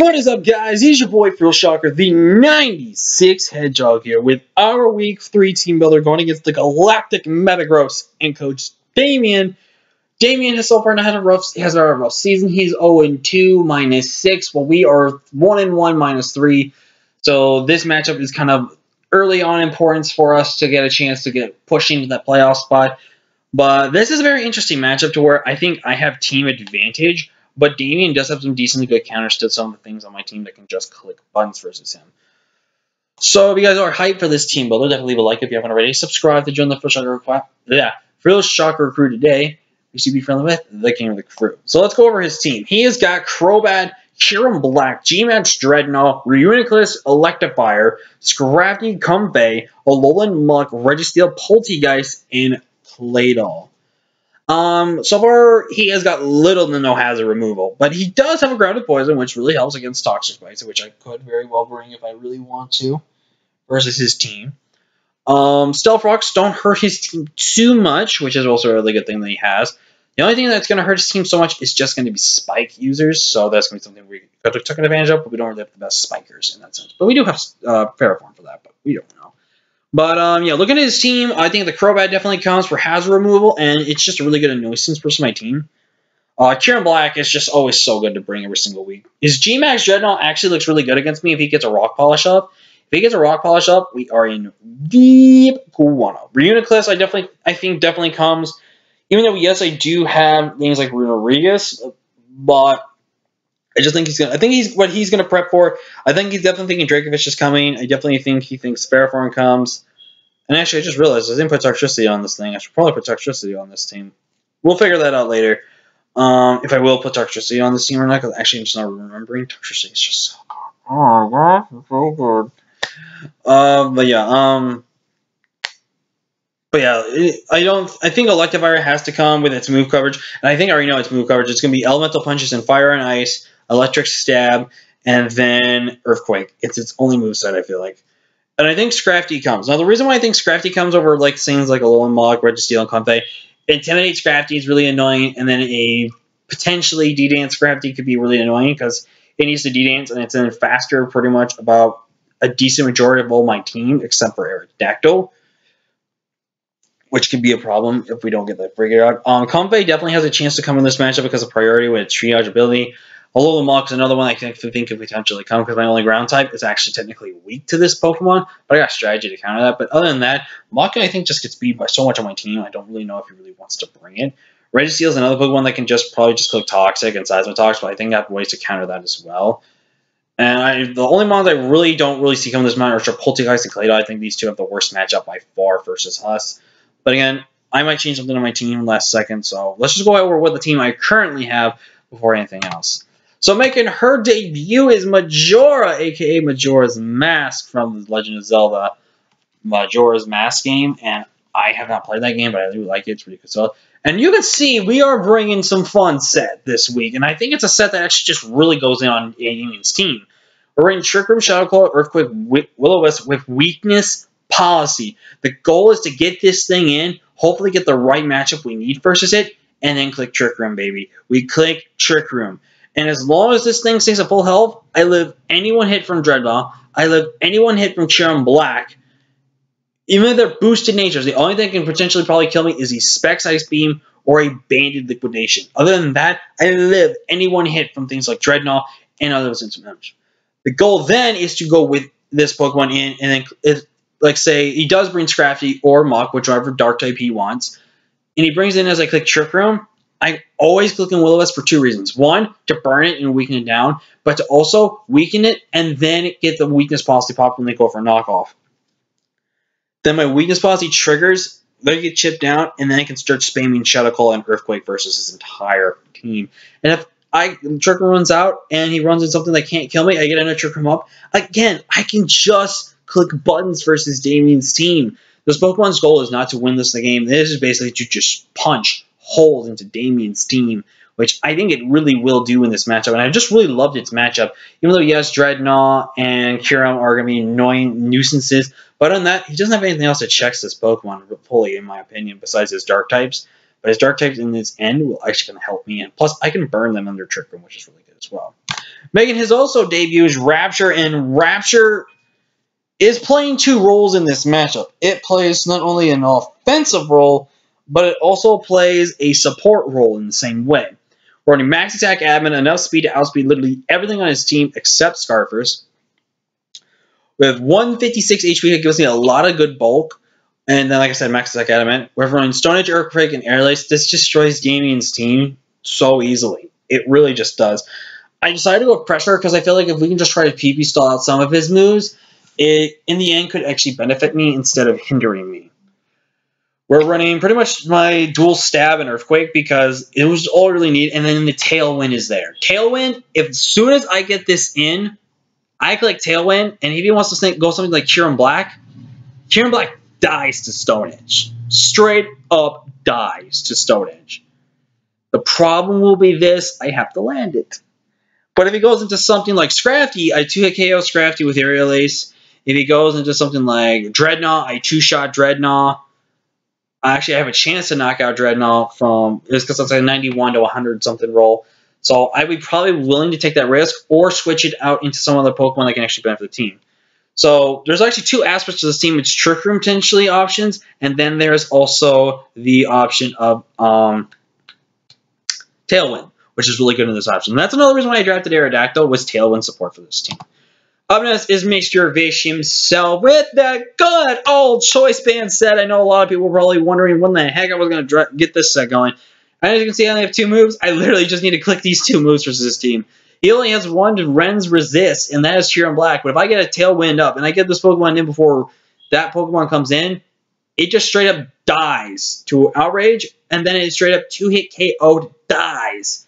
What is up, guys? He's your boy Phil Shocker, the 96 Hedgehog here with our Week 3 team builder going against the Galactic Metagross and Coach Damien. Damien has so far not had a rough season. He's 0-2, -6, while we are 1-1, -3. So this matchup is kind of early on importance for us to get a chance to get pushing to that playoff spot. But this is a very interesting matchup to where I think I have team advantage. But Damien does have some decently good counters to some of the things on my team that can just click buttons versus him. So if you guys are hyped for this team builder, definitely leave a like if you haven't already. Subscribe to join the Phil Shocker crew today. You should be friendly with the king of the crew. So let's go over his team. He has got Crobat, Kyurem Black, G-Max Dreadnought, Reuniclus Electivire, Scrafty Comfey, Alolan Muck, Registeel Poltegeist, and Claydol. So far, he has got little to no hazard removal, but he does have a Grounded Poison, which really helps against Toxic Bites, which I could very well bring if I really want to, versus his team. Stealth Rocks don't hurt his team too much, which is also a really good thing that he has. The only thing that's going to hurt his team so much is just going to be Spike users, so that's going to be something we could have taken advantage of, but we don't really have the best Spikers in that sense. But we do have Ferroform for that, but we don't know. But, yeah, looking at his team, I think the Crobat definitely counts for hazard removal, and it's just a really good annoyance for my team. Kyurem Black is just always so good to bring every single week. His G-Max Dreadnought actually looks really good against me if he gets a Rock Polish up. If he gets a Rock Polish up, we are in deep guano. Reuniclus, I think definitely comes. Even though, yes, I do have things like Runorigus, but I just think he's what he's gonna prep for. I think he's definitely thinking Dracovish is coming. I definitely think he thinks Ferroform comes. And actually, I just realized I didn't put Toxtricity on this thing. I should probably put Toxtricity on this team. We'll figure that out later. If I will put Toxtricity on this team or not, because actually I'm just not remembering. Toxtricity is just so good. Oh god, it's so good. But yeah, I think Electivire has to come with its move coverage, and I think I already know its move coverage. It's going to be Elemental Punches and Fire and Ice, Electric Stab, and then Earthquake. It's its only moveset, I feel like. And I think Scrafty comes. Now, the reason why I think Scrafty comes over like things like Alolan Mog, Registeel, and Comfey, Intimidate Scrafty is really annoying, and then a potentially D-Dance Scrafty could be really annoying because it needs to D-Dance, and it's in faster pretty much about a decent majority of all my team, except for Aerodactyl, which could be a problem if we don't get that figured out. Comfey definitely has a chance to come in this matchup because of priority with its triage ability. Alolan Muk is another one I think could potentially come because my only ground type is actually technically weak to this Pokemon, but I got strategy to counter that. But other than that, Muk I think just gets beat by so much on my team. I don't really know if he really wants to bring it. Registeel is another Pokemon that can probably just click Toxic and Seismitox, but I think I have ways to counter that as well. And the only mons I really don't see coming this match are Poltegeist and Claydol. I think these two have the worst matchup by far versus us. But again, I might change something on my team last second, so let's just go over what the team I currently have before anything else. So making her debut is Majora, a.k.a. Majora's Mask from The Legend of Zelda Majora's Mask game, and I have not played that game, but I do like it. It's pretty good. So, and you can see we are bringing some fun set this week, and I think it's a set that actually just really goes in on Union's team. We're in Trick Room, Shadow Claw, Earthquake, Will-O-Wisp with Weakness Policy. The goal is to get this thing in, hopefully get the right matchup we need versus it, and then click Trick Room, baby. We click Trick Room. And as long as this thing stays at full health, I live any one hit from Dreadnought. I live any one hit from Kyurem Black. Even if they're boosted natures, the only thing that can potentially probably kill me is a Specs Ice Beam or a Banded Liquidation. Other than that, I live any one hit from things like Dreadnought and other instant damage. The goal then is to go with this Pokemon in, and then, like say, he does bring Scrafty or Muk, whichever Dark type he wants, and he brings it in as I click Trick Room. I always click on Will-O-Wisp for two reasons. One, to burn it and weaken it down, but to also weaken it and then get the Weakness Policy pop when they go for a knockoff. Then my Weakness Policy triggers, they get chipped down, and then I can start spamming Shadow Claw and Earthquake versus his entire team. And if Trick Room runs out and he runs in something that can't kill me, I get another Trick Room up. Again, I can just click buttons versus Damien's team. This Pokemon's goal is not to win this game. This is basically to just punch holes into Damien's team, which I think it really will do in this matchup. And I just really loved its matchup. Even though, yes, Dreadnought and Kyurem are going to be annoying nuisances, but other than that, he doesn't have anything else that checks this Pokemon fully, in my opinion, besides his Dark types. But his Dark types in his end will actually going to help me. And plus, I can burn them under Trick Room, which is really good as well. Megan has also debuted Rapture, and Rapture is playing two roles in this matchup. It plays not only an offensive role, but it also plays a support role in the same way. Running max attack admin, enough speed to outspeed literally everything on his team except Scarfers. With 156 HP, it gives me a lot of good bulk. And then, like I said, max attack adamant. We're running Stone Edge, Earthquake, and Air Lace. This destroys Damien's team so easily. It really just does. I decided to go with Pressure because I feel like if we can just try to PP stall out some of his moves, it, in the end, could actually benefit me instead of hindering me. We're running pretty much my dual Stab and Earthquake because it was all I really need, and then the Tailwind is there. Tailwind, as soon as I get this in, I click Tailwind, and if he wants to go something like Kieran Black dies to Stone Edge. Straight up dies to Stone Edge. The problem will be this, I have to land it. But if he goes into something like Scrafty, I 2-hit KO Scrafty with Aerial Ace. If he goes into something like Dreadnought, I 2-shot Dreadnought. Actually, I have a chance to knock out Dreadnought from, just because it's like a 91 to 100 something roll. So I would probably be willing to take that risk or switch it out into some other Pokemon that can actually benefit the team. So there's actually two aspects to this team. It's Trick Room potentially options, and then there's also the option of Tailwind, which is really good in this option. And that's another reason why I drafted Aerodactyl, was Tailwind support for this team. Up next is Mr. Vish himself with the good old Choice Band set. I know a lot of people were probably wondering when the heck I was going to get this set going. And as you can see, I only have two moves. I literally just need to click these two moves versus this team. He only has one to Ren's Resist, and that is Kieran Black. But if I get a Tailwind up and I get this Pokemon in before that Pokemon comes in, it just straight up dies to Outrage, and then it straight up 2-hit KO dies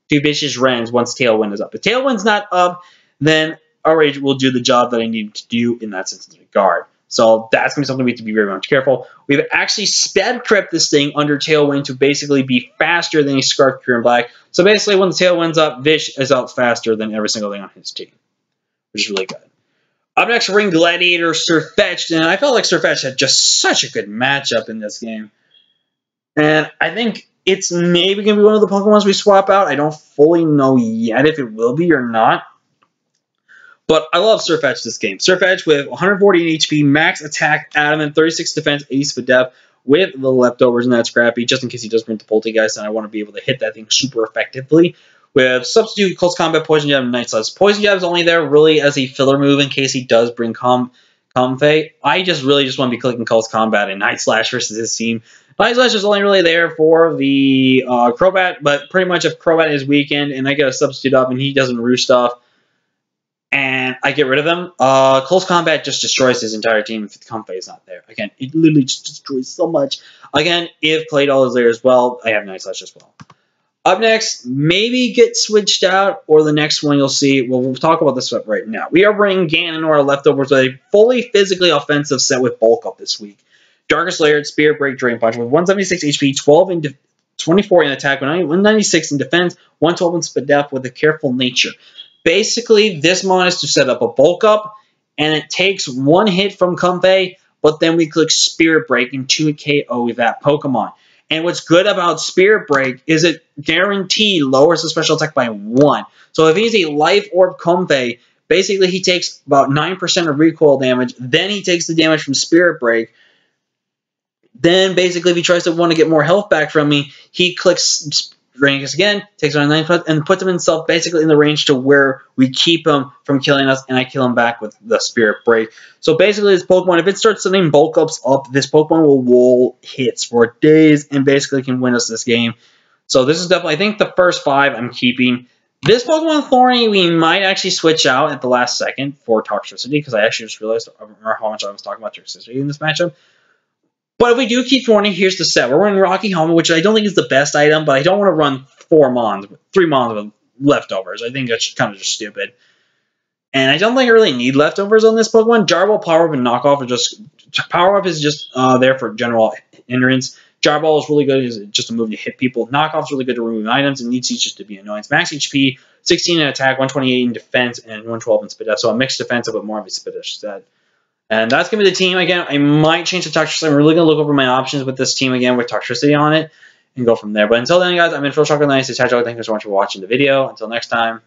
to Vicious Ren's once Tailwind is up. If Tailwind's not up, then Outrage will do the job that I need to do in that sense regard. So that's going to be something we have to be very much careful. We've actually sped crept this thing under Tailwind to basically be faster than a Scarf Kieran Black. So basically when the Tailwind's up, Vish is out faster than every single thing on his team, which is really good. Up next, Ring Gladiator, Sirfetch'd, and I felt like Sirfetch'd had just such a good matchup in this game. And I think it's maybe going to be one of the Pokemons we swap out. I don't fully know yet if it will be or not. But I love Sirfetch'd this game. Sirfetch'd with 140 HP, max attack, adamant, 36 defense, 80 speed depth, with the leftovers in that Scrappy, just in case he does bring the Poltergeist, and I want to be able to hit that thing super effectively. With Substitute, Close Combat, Poison Jab, and Night Slash. Poison Jab is only there really as a filler move in case he does bring Comfey. I just really want to be clicking Close Combat and Night Slash versus his team. Night Slash is only really there for the Crobat, but pretty much if Crobat is weakened and I get a Substitute up and he doesn't roost stuff, and I get rid of him, Close Combat just destroys his entire team if the Comfey is not there. Again, it literally just destroys so much. Again, if Claydol is there as well, I have Night Slash as well. Up next, maybe get switched out, or the next one you'll see. Well, we'll talk about this stuff right now. We are bringing Ganon or our leftovers with a fully physically offensive set with bulk up this week. Darkest Layered, Spirit Break, Drain Punch with 176 HP, 12 in 24 in attack, 196 in defense, 112 in speed depth with a careful nature. Basically, this mon is to set up a bulk up, and it takes one hit from Comfey, but then we click Spirit Break and 2 KO that Pokemon. And what's good about Spirit Break is it guaranteed lowers the special attack by 1. So if he's a Life Orb Comfey, basically he takes about 9% of recoil damage, then he takes the damage from Spirit Break. Then basically if he tries to want to get more health back from me, he clicks Rangus again, takes on 9%, and puts him himself basically in the range to where we keep him from killing us, and I kill him back with the Spirit Break. So basically this Pokemon, if it starts sending bulk ups up, this Pokemon will roll hits for days and basically can win us this game. So this is definitely, I think the first 5 I'm keeping. This Pokemon Thorny we might actually switch out at the last second for Toxicity, because I actually just realized I remember how much I was talking about Toxicity in this matchup. But if we do keep Thorny, here's the set. We're running Rocky Helmet, which I don't think is the best item, but I don't want to run 3 Mons with leftovers. I think that's kind of just stupid. And I don't think I really need leftovers on this Pokemon. Jarball, Power Up, and Knockoff are just... Power Up is just there for general hindrance. Jarball is really good, is just a move to hit people. Knockoff is really good to remove items, and Need Seeds just to be annoyance. Max HP, 16 in attack, 128 in defense, and 112 in speed. So a mixed defensive with more of a speed set. And that's going to be the team. Again, I might change the Toxicity. I'm really going to look over my options with this team again with Toxicity on it and go from there. But until then, guys, I'm in Phil Chocolate Nice. Thank you so much for watching the video. Until next time.